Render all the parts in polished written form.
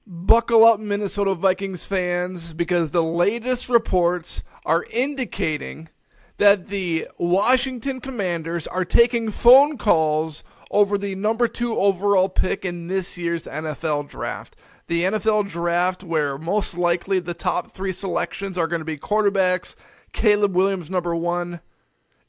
Buckle up, Minnesota Vikings fans, because the latest reports are indicating that the Washington Commanders are taking phone calls over the number 2 overall pick in this year's NFL draft. The NFL draft where most likely the top 3 selections are going to be quarterbacks, Caleb Williams number 1,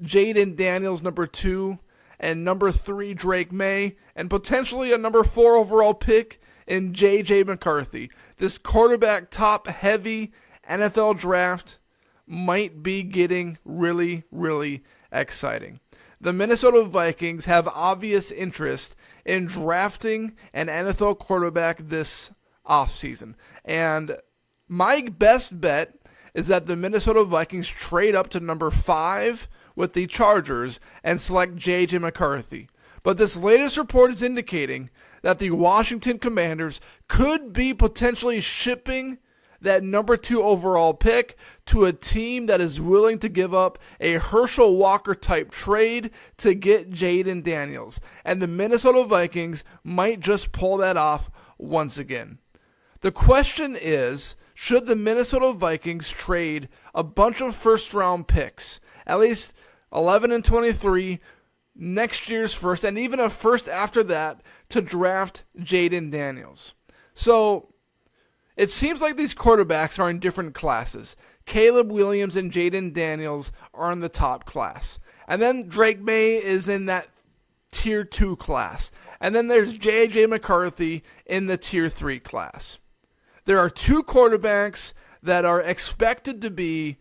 Jayden Daniels number 2, and number 3 Drake May, and potentially a number 4 overall pick in J.J. McCarthy. This quarterback top heavy NFL draft might be getting really, really exciting. The Minnesota Vikings have obvious interest in drafting an NFL quarterback this offseason. And my best bet is that the Minnesota Vikings trade up to number 5 with the Chargers and select J.J. McCarthy. But this latest report is indicating that the Washington Commanders could be potentially shipping that number 2 overall pick to a team that is willing to give up a Herschel Walker type trade to get Jayden Daniels. And the Minnesota Vikings might just pull that off once again. The question is, should the Minnesota Vikings trade a bunch of first round picks, at least 11 and 23, next year's first, and even a first after that, to draft Jayden Daniels? So it seems like these quarterbacks are in different classes. Caleb Williams and Jayden Daniels are in the top class. And then Drake May is in that tier 2 class. And then there's J.J. McCarthy in the tier 3 class. There are 2 quarterbacks that are expected to be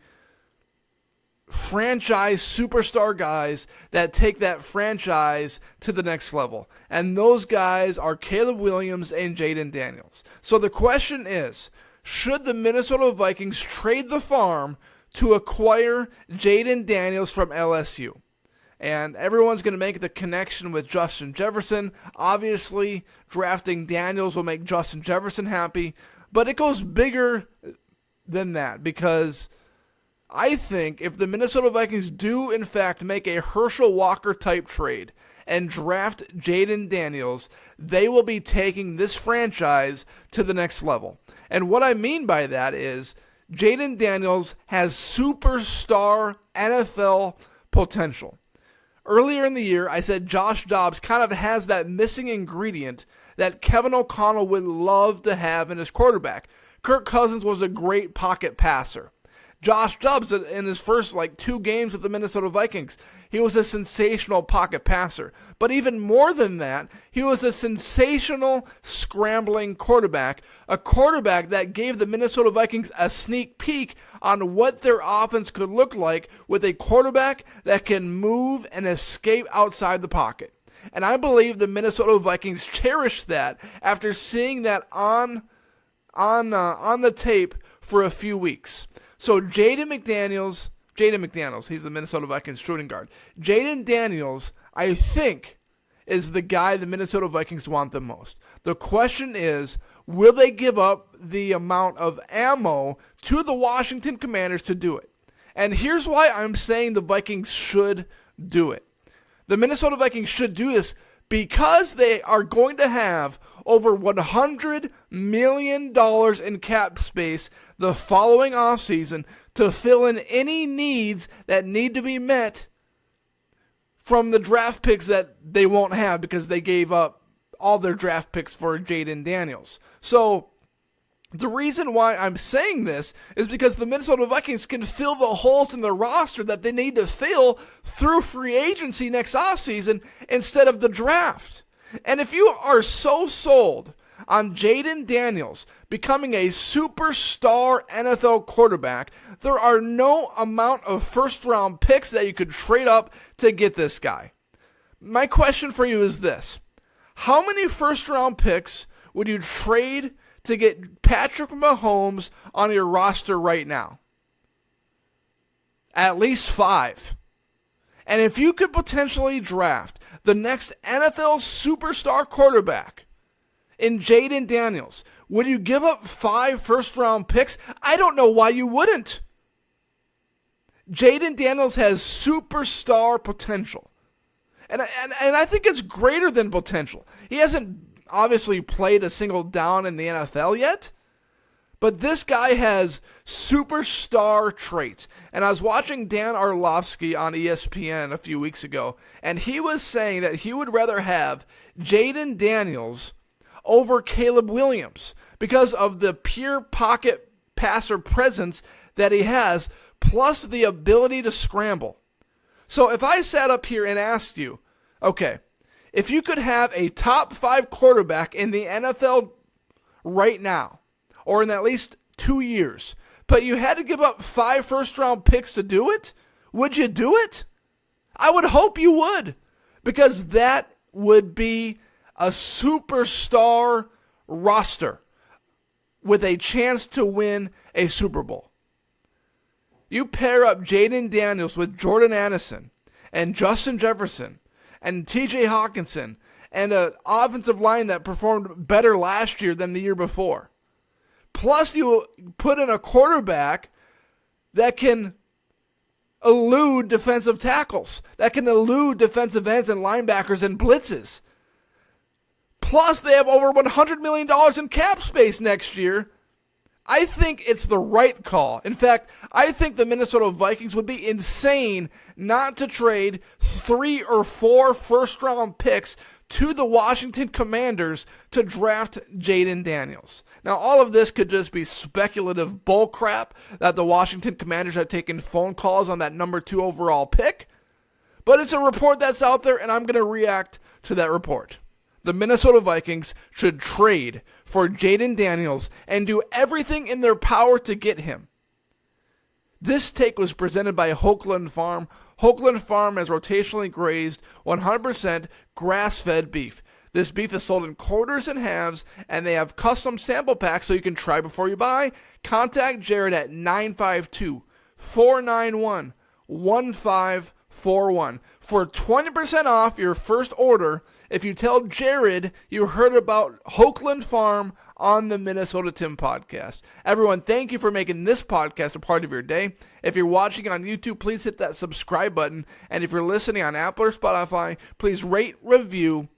franchise superstar guys that take that franchise to the next level. And those guys are Caleb Williams and Jayden Daniels. So the question is, should the Minnesota Vikings trade the farm to acquire Jayden Daniels from LSU? And everyone's going to make the connection with Justin Jefferson. Obviously, drafting Daniels will make Justin Jefferson happy. But it goes bigger than that, because I think if the Minnesota Vikings do, in fact, make a Herschel Walker type trade and draft Jayden Daniels, they will be taking this franchise to the next level. And what I mean by that is Jayden Daniels has superstar NFL potential. Earlier in the year, I said Josh Dobbs kind of has that missing ingredient that Kevin O'Connell would love to have in his quarterback. Kirk Cousins was a great pocket passer. Josh Dobbs, in his first 2 games with the Minnesota Vikings, he was a sensational pocket passer. But even more than that, he was a sensational scrambling quarterback, a quarterback that gave the Minnesota Vikings a sneak peek on what their offense could look like with a quarterback that can move and escape outside the pocket. And I believe the Minnesota Vikings cherished that after seeing that on the tape for a few weeks. So Jayden McDaniels, he's the Minnesota Vikings shooting guard. Jayden Daniels, I think, is the guy the Minnesota Vikings want the most. The question is, will they give up the amount of ammo to the Washington Commanders to do it? And here's why I'm saying the Vikings should do it. The Minnesota Vikings should do this because they are going to have over $100 million in cap space the following offseason to fill in any needs that need to be met from the draft picks that they won't have because they gave up all their draft picks for Jayden Daniels. So the reason why I'm saying this is because the Minnesota Vikings can fill the holes in the roster that they need to fill through free agency next offseason instead of the draft. And if you are so sold on Jayden Daniels becoming a superstar NFL quarterback, there are no amount of first-round picks that you could trade up to get this guy. My question for you is this. How many first-round picks would you trade to get Patrick Mahomes on your roster right now? At least 5. And if you could potentially draft the next NFL superstar quarterback in Jayden Daniels, would you give up 5 first-round picks? I don't know why you wouldn't. Jayden Daniels has superstar potential. And I think it's greater than potential. He hasn't obviously played a single down in the NFL yet, but this guy has superstar traits. And I was watching Dan Orlovsky on ESPN a few weeks ago, and he was saying that he would rather have Jayden Daniels over Caleb Williams because of the pure pocket passer presence that he has, plus the ability to scramble. So if I sat up here and asked you, okay, if you could have a top 5 quarterback in the NFL right now, or in at least 2 years, but you had to give up 5 first-round picks to do it, would you do it? I would hope you would, because that would be a superstar roster with a chance to win a Super Bowl. You pair up Jayden Daniels with Jordan Addison and Justin Jefferson and TJ Hawkinson and an offensive line that performed better last year than the year before. Plus you put in a quarterback that can elude defensive tackles, that can elude defensive ends and linebackers and blitzes. Plus they have over $100 million in cap space next year. I think it's the right call. In fact, I think the Minnesota Vikings would be insane not to trade 3 or 4 first-round picks to the Washington Commanders to draft Jayden Daniels. Now, all of this could just be speculative bullcrap that the Washington Commanders have taken phone calls on that number 2 overall pick, but it's a report that's out there, and I'm going to react to that report. The Minnesota Vikings should trade for Jayden Daniels and do everything in their power to get him. This take was presented by Hoagland Farm. Hoagland Farm has rotationally grazed 100% grass-fed beef. This beef is sold in quarters and halves, and they have custom sample packs so you can try before you buy. Contact Jared at 952-491-1541 for 20% off your first order if you tell Jared you heard about Hoagland Farm on the Minnesota Tim podcast. Everyone, thank you for making this podcast a part of your day. If you're watching on YouTube, please hit that subscribe button. And if you're listening on Apple or Spotify, please rate, review,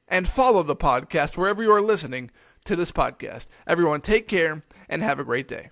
and follow the podcast wherever you are listening to this podcast. Everyone, take care and have a great day.